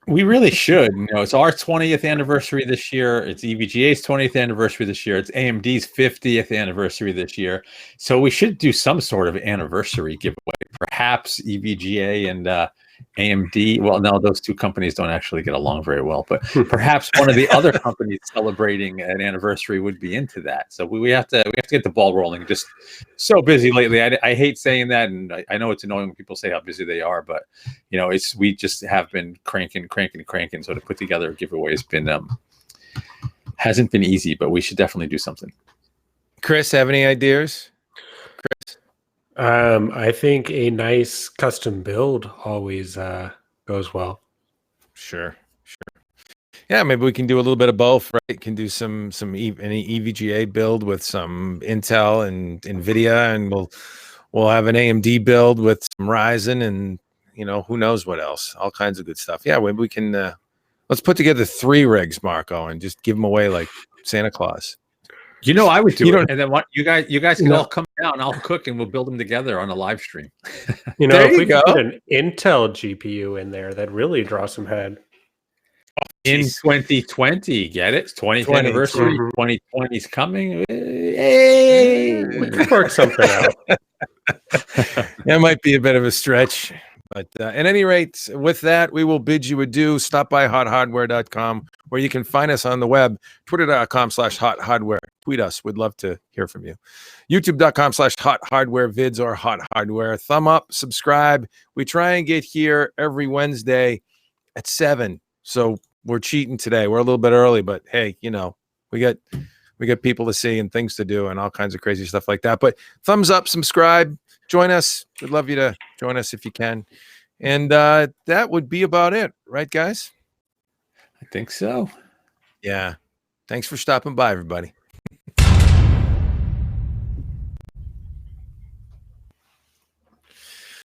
We really should. It's our 20th anniversary this year. It's EVGA's 20th anniversary this year. It's AMD's 50th anniversary this year. So we should do some sort of anniversary giveaway. Perhaps EVGA AMD. Well, no, those two companies don't actually get along very well, but perhaps one of the other companies celebrating an anniversary would be into that. So we have to get the ball rolling. Just so busy lately. I hate saying that, and I know it's annoying when people say how busy they are, but you know, we just have been cranking. So to put together a giveaway has been hasn't been easy, but we should definitely do something. Chris, have any ideas? Chris? I think a nice custom build always goes well. Sure. Yeah, maybe we can do a little bit of both, right? Can do any EVGA build with some Intel and Nvidia, and we'll have an AMD build with some Ryzen, and you know, who knows what else? All kinds of good stuff. Yeah, maybe we can. Let's put together 3 rigs, Marco, and just give them away like Santa Claus. You know, I would do it, and then what? You guys can all come down. I'll cook, and we'll build them together on a live stream. You know, if we could put an Intel GPU in there, that'd really draw some head. In 2020, get it? 20th anniversary. 2020 is coming. Hey, we could work something out. That might be a bit of a stretch. But at any rate, with that, we will bid you adieu. Stop by HotHardware.com, where you can find us on the web, Twitter.com/HotHardware. Tweet us. We'd love to hear from you. YouTube.com/HotHardware vids or HotHardware. Thumb up, subscribe. We try and get here every Wednesday at 7. So we're cheating today. We're a little bit early, but hey, you know, we got people to see and things to do and all kinds of crazy stuff like that. But thumbs up, subscribe. Join us. We'd love you to join us if you can. And that would be about it. Right, guys? I think so. Yeah. Thanks for stopping by, everybody.